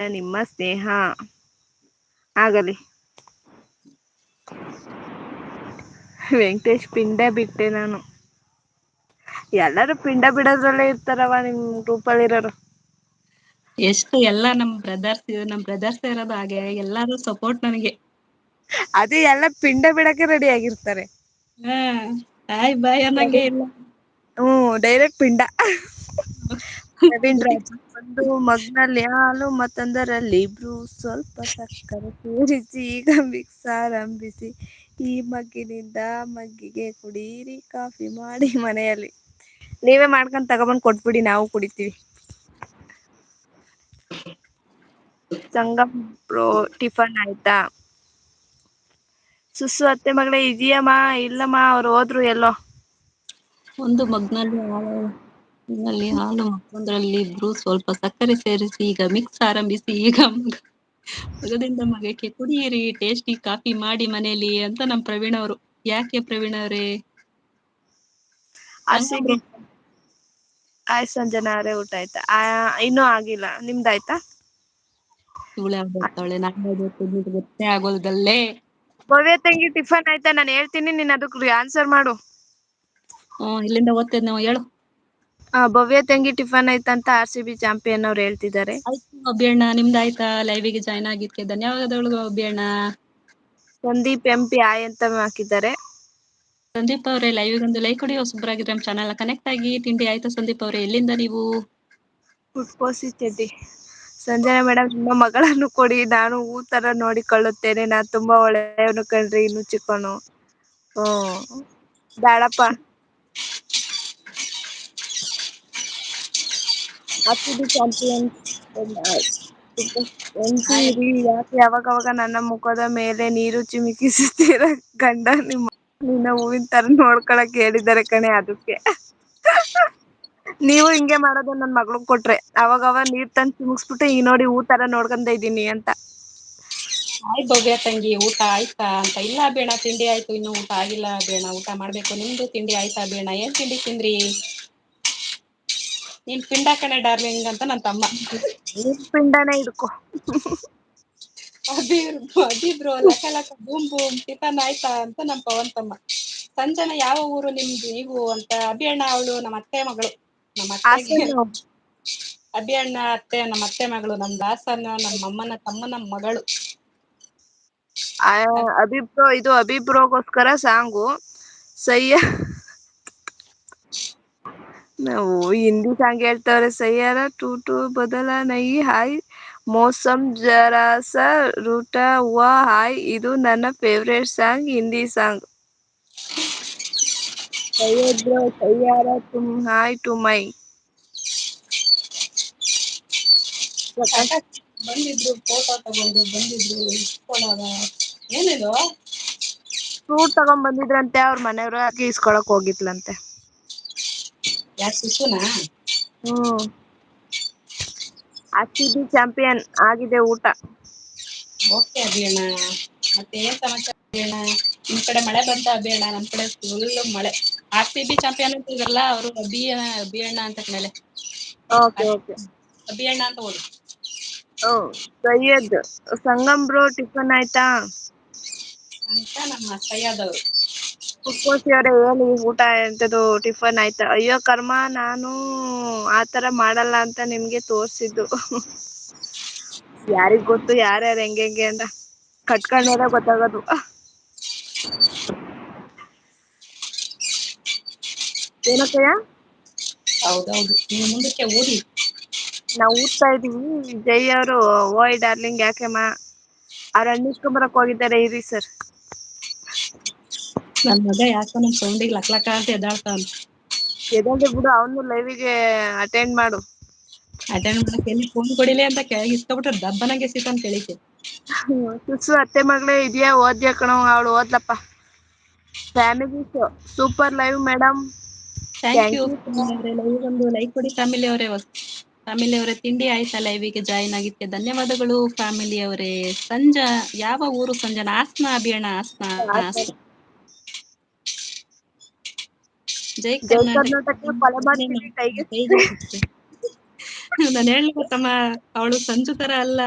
ನಿಮ್ಮ ಸ್ನೇಹ ಆಗಲಿ. ವೆಂಕಟೇಶ್ ಪಿಂಡ ಬಿಟ್ಟೆ ನಾನು. ಎಲ್ಲಾರೂ ಪಿಂಡ ಬಿಡೋದ್ರಲ್ಲೇ ಇರ್ತಾರವ ನಿಮ್ ಗ್ರೂಪಲ್ಲಿ ಇರೋರು. ಎಷ್ಟು ಎಲ್ಲಾ ನಮ್ ಬ್ರದರ್ಸ್ ಇರೋದು ಹಾಗೆ ಎಲ್ಲಾರೂ ಸಪೋರ್ಟ್ ನನಗೆ. ಅದೇ ಎಲ್ಲ ಪಿಂಡ ಬಿಡಕ್ಕೆ ರೆಡಿ ಆಗಿರ್ತಾರೆ. ಹಾ ಆಯ್ ಬಾಯ್ ಅನ್ನಂಗೆ ಇಲ್ಲ. ಡೈರೆಕ್ಟ್ ಪಿಂಡ. ನವೀನ್ ರಾಜ್ ಒಂದು ಮಗ್ನಲ್ಲಿ ಹಾಲು ಮತ್ತೊಂದರಲ್ಲಿ ಬ್ರೂಸ್ ಸ್ವಲ್ಪ ಸಕ್ಕರೆ ಸೇರಿಸಿ ಈಗ ಮಿಕ್ಸಾರಂಭಿಸಿ ಈ ಮಗ್ಗಿನಿಂದ ಮಗ್ಗಿಗೆ ಕುಡೀರಿ ಕಾಫಿ ಮಾಡಿ ಮನೆಯಲ್ಲಿ. ನೀವೇ ಮಾಡ್ಕೊಂಡ್ ತಗೊಬಂದ್ ಕೊಟ್ಬಿಡಿ ನಾವು ಕುಡಿತೀವಿ. ಸಂಗಮ್ ಬ್ರೋ ಟಿಫನ್ ಆಯ್ತಾ. ಸುಸು ಅತ್ತೆ ಮಗಳೇ ಇದೀಯಮ್ಮ ಇಲ್ಲಮ್ಮ ಅವ್ರು ಹೋದ್ರು ಎಲ್ಲೋ. ಒಂದು ಮಗ್ನಲ್ಲಿ ಹಾಲು ಮತ್ತೊಂದರಲ್ಲಿ ಬ್ರೂಸ್ ಸ್ವಲ್ಪ ಸಕ್ಕರೆ ಸೇರಿಸಿ ಈಗ ಮಿಕ್ಸ್ ಆರಂಭಿಸಿ ಈಗ ಮಗದಿಂದ ಮಗಕ್ಕೆ ಕುಡಿಯಿರಿ ಟೇಸ್ಟಿ ಕಾಫಿ ಮಾಡಿ ಮನೇಲಿ ಅಂತ ನಮ್ ಪ್ರವೀಣ್ ಅವರು. ಯಾಕೆ ಪ್ರವೀಣ್ ಅವ್ರೇ. ಆರ್‌ಸಿಬಿ ಆಯ್ತು ಸಂಜನಾ ಅವ್ರೆ ಊಟ ಆಯ್ತಾ ಇನ್ನೂ ಆಗಿಲ್ಲ ನಿಮ್ದಾಯ್ತಾ. ಇವಳು ಯಾವಾಗ ಬರ್ತಾವಳೆ ನಾನು ಓದೋದು ಗೊತ್ತೇ ಆಗೋಲ್ದಲ್ಲೇ. ಭವ್ಯ ತಂಗಿ ಟಿಫನ್ ಆಯ್ತಾ ನಾನು ಹೇಳ್ತೀನಿ ನೀನ್ ಅದಕ್ ಆನ್ಸರ್ ಮಾಡು. ಇಲ್ಲಿಂದ ಓದ್ತಿದ್ ನಾವು ಹೇಳು. ಭವ್ಯ ತಂಗಿ ಟಿಫನ್ ಐತಂತ RCB ಚಾಂಪಿಯನ್ ಅವ್ರು ಹೇಳ್ತಿದ್ದಾರೆ. ಆಯ್ತು ಅಭಿಯಣ್ಣ ನಿಮ್ದ ಆಯ್ತಾ ಲೈವಿಗೆ ಜಾಯ್ನ್ ಆಗಿದ್ಕೆ ಧನ್ಯವಾದಗಳು ಅಭಿಯಣ್ಣ. ಸಂದೀಪ್ MP ಆಯ್ ಅಂತ ಹಾಕಿದ್ದಾರೆ. ಸಂದೀಪ್ ಅವ್ರೆ ಲೈವ್ಗೆ ಒಂದು ಲೈಕ್ ಕೊಡಿ ಹೊಸಬ್ರಾಗಿದ್ರೆ ನಮ್ಮ ಚಾನಲ್ ಕನೆಕ್ಟ್ ಆಗಿ. ತಿಂಡಿ ಆಯ್ತಾ ಸಂದೀಪ್ ಅವ್ರೆ ಎಲ್ಲಿಂದ ನೀವು. ಫುಡ್ಕೋಸಿ ಚೆಡ್ಡಿ ಸಂಜನಾ ಮೇಡಮ್ ನಿಮ್ಮ ಮಗಳನ್ನು ಕೊಡಿ ನಾನು ತರ ನೋಡಿಕೊಳ್ಳುತ್ತೇನೆ ನಾನ್ ತುಂಬಾ ಒಳ್ಳೆಯವನು ಕಣ್ರಿ ಇನ್ನು ಚಿಕ್ಕವನು. ಬ್ಯಾಡಪ್ಪ. RCB ಚಾಂಪಿಯನ್ ಯಾಕೆ ಯಾವಾಗವಾಗ ನನ್ನ ಮುಖದ ಮೇಲೆ ನೀರು ಚಿಮುಕಿಸುತ್ತೀರ ಗಂಡ ನಿನ್ನ ಹೂವಿನ ತರ ನೋಡ್ಕೊಳಕ್ ಹೇಳಿದ್ದಾರೆ ಕಣೆ ಅದಕ್ಕೆ. ನೀವು ಹಿಂಗೆ ಮಾಡೋದು ನನ್ ಮಗ್ಳಗ್ ಕೊಟ್ರೆ ಅವಾಗವ ನೀರ್ ತಂದ ಚಿಮುಕ್ಸ್ಬಿಟ್ಟು ಈಗ ನೋಡಿ ಹೂ ತರ ನೋಡ್ಕೊಂತ ಇದ್ದೀನಿ ಅಂತ. ಆಯ್ ಭವ್ಯ ತಂಗಿ ಊಟ ಆಯ್ತಾ ಅಂತ. ಇಲ್ಲ ಅಭಿಯಣ್ಣ ತಿಂಡಿ ಆಯ್ತು ಇನ್ನು ಊಟ ಆಗಿಲ್ಲ ಅಭಿಯಣ್ಣ ಊಟ ಮಾಡ್ಬೇಕು. ನಿಮ್ದು ತಿಂಡಿ ಆಯ್ತಾ ಅಭಿಯಣ್ಣ ಏನ್ ತಿಂಡಿ ತಿಂದ್ರಿ. ನೀನ್ ಪಿಂಡ ಕಣೆ ಡಾರ್ಲಿಂಗ್ ಅಂತ ನನ್ ತಮ್ಮ. ನೀನ್ ಪಿಂಡಾನೇ ಹಿಡ್ಕೊ. ಅಭಿ ಬ್ರೋ ಲಕ ಲಕ ಬೂಮ್ ಬೂಮ್ ಟಿಫನ್ ಆಯ್ತಾ ಅಂತ ನಮ್ ಪವನ್ ತಮ್ಮ. ಸಂಜನಾ ಯಾವ ಊರು ನಿಮ್ದು ನೀವು ಅಂತ. ಅಭಿಯಣ್ಣ ಅವಳು ನಮ್ಮ ಅತ್ತೆ ಮಗಳು. ನಮ್ಮ ಅತ್ತೆಗೆ ಹಾಸನ್ನು ಅಭಿಯಣ್ಣ ಅತ್ತೆ ನಮ್ಮ ಅತ್ತೆ ಮಗಳು ನಮ್ದು ಹಾಸನ್ನು ನಮ್ಮ ಅಮ್ಮನ ತಮ್ಮನ ಮಗಳು. ಅಭಿಬ್ರೋಗೋಸ್ಕರ ಸಾಂಗು ಸಯ್ಯ ನಾವು ಹಿಂದಿ ಸಾಂಗ್ ಹೇಳ್ತವ್ರೆ ಸಯ್ಯಾರ ಟೂಟು ಬದಲ ನೈ ಹಾಯ್ ಮೋಸಮ್ ಜರಾಸ ರೂಟಾ ಹುವಾ ಹಾಯ್ ಇದು ನನ್ನ favourite song Hindi song. Syed bro ಸಯ್ಯಾರ ತುಮ್ ಹಾಯ್ ಟು ಮೈ. ಪ್ರಕಾಶ್ ಬಂದಿದ್ರು ಫೋಟೋ ತಗೊಂಡು ಬಂದಿದ್ರು ಇಸ್ಕೊಳವ. ಏನಿದು. ಫ್ರೂಟ್ ತಗೊಂಡ್ ಬಂದಿದ್ರಂತೆ ಅವ್ರ ಮನೆಯವ್ರ ಇಸ್ಕೊಳಕ್ ಹೋಗಿದ್ಲಂತೆ. ಯಾರ್ ಸುಸುನಾ. RCB ಚಾಂಪಿಯನ್ ಆಗಿದೆ ಊಟ. ಓಕೆ ಅಭಿಯಣ್ಣ ಮತ್ತೆ ಏನ್ ಸಮಾಚಾರ ಅಭಿಯಣ್ಣ. ನಿಮ್ ಕಡೆ ಮಳೆ ಬಂತ ಅಭಿಯಣ್ಣ ನಮ್ ಕಡೆ ಫುಲ್ ಮಳೆ. RCB ಚಾಂಪಿಯನ್ ಅಂತಿದ್ರಲ್ಲ ಅವರು ಅಭಿಯಣ್ಣ ಅಂತಕ್ಮೇಲೆ. Okay okay. ಅಭಿಯಣ್ಣ ಅಂತ ಓದು. ಸೈಯದ್ ಸಂಗಮ್ ಬ್ರೋ ಟಿಫನ್ ಆಯ್ತಾ. ಅಂತ ನಮ್ಮ ಸಯ್ಯದ್ ಅವರು. ಫುಡ್ಕೋಸಿ ಅವ್ರೆ ಹೇಳಿ ಊಟ ಎಂತದು ಟಿಫನ್ ಆಯ್ತಾ. ಅಯ್ಯೋ ಕರ್ಮ ನಾನು ಆತರ ಮಾಡಲ್ಲ ಅಂತ ನಿಮ್ಗೆ ತೋರ್ಸಿದ್ದು. ಯಾರಿಗ್ ಗೊತ್ತು ಯಾರ್ಯಾರು ಹೆಂಗೆ ಅಂತ ಕಟ್ಕೊಂಡ್ಮೇಲೆ ಗೊತ್ತಾಗೋದು. ಏನಕ್ಕಯ್ಯ. ಹೌದೌದು ನೀವು ಮುಂದಕ್ಕೆ ಓದಿ. ನಾವ್ ಊದ್ತಾ ಇದೀವಿ ಜೈ ಅವರು ಓಯ್ ಡಾರ್ಲಿಂಗ್ ಯಾಕೆಮ್ಮ ಅವ್ರ ಹಣ್ಣ ಇಸ್ಕೊಂಬರಕ್ ಹೋಗಿದ್ದಾರೆ ಇರಿ ಸರ್. ನನ್ ಮಗ ಯಾಕೋ ನಮ್ ಸೌಂಡಿಗ್ ಲಕ್ಲಕ್ಕ ಅಂತ ಎದ್ದಾಳ್ತಾವ್ನೆ. ಎದ್ದೇಳ್ಲಿ ಬಿಡು ಅವನು ಲೈವಿಗೆ ಅಟೆಂಡ್ ಮಾಡು. ಅಟೆಂಡ್ ಮಾಡಕ್ ಎಲ್ಲಿ ಫೋನ್ ಕೊಡಿಲಿ ಅಂತ ಕೆಳಗ್ ಇಸ್ಕೊಬಿಟ್ರೆ ದಬ್ಬನಂಗೆ ಎಸಿತಾನ್ ಕೆಳಕ್ಕೆ. ಸುಸು ಅತ್ತೆ ಮಗ್ಳೇ ಇದ್ಯಾ ಓದ್ಯ ಕಣೋ ಅವಳು ಓದ್ಲಪ್ಪ. Family show super live madam. Thank you ಲೈವ್ಗೊಂದು ಲೈಕ್ ಕೊಡಿ ಫ್ಯಾಮಿಲಿ ಅವರೇ. ಫ್ಯಾಮಿಲಿ ಅವರೇ ತಿಂಡಿ ಆಯ್ತಾ ಲೈವಿಗೆ ಜಾಯ್ನ್ ಆಗಿದ್ಕೆ ಧನ್ಯವಾದಗಳು ಫ್ಯಾಮಿಲಿ ಅವರೇ. ಸಂಜಾ ಯಾವ ಊರು ಸಂಜನಾ ಹಾಸನ ಅಭಿಯಣ್ಣ ಹಾಸನ. ಜೈ ಕರ್ನಾಟಕ ಕೊಲೆ ಮಾಡ್ತೀವಿ ಕೈಗೆ ಸಿಕ್ರೆ ನಾನ್ ಹೇಳ್ಲಿಲ್ಲ ತಮ್ಮ ಅವಳು ಸಂಜು ತರ ಅಲ್ಲ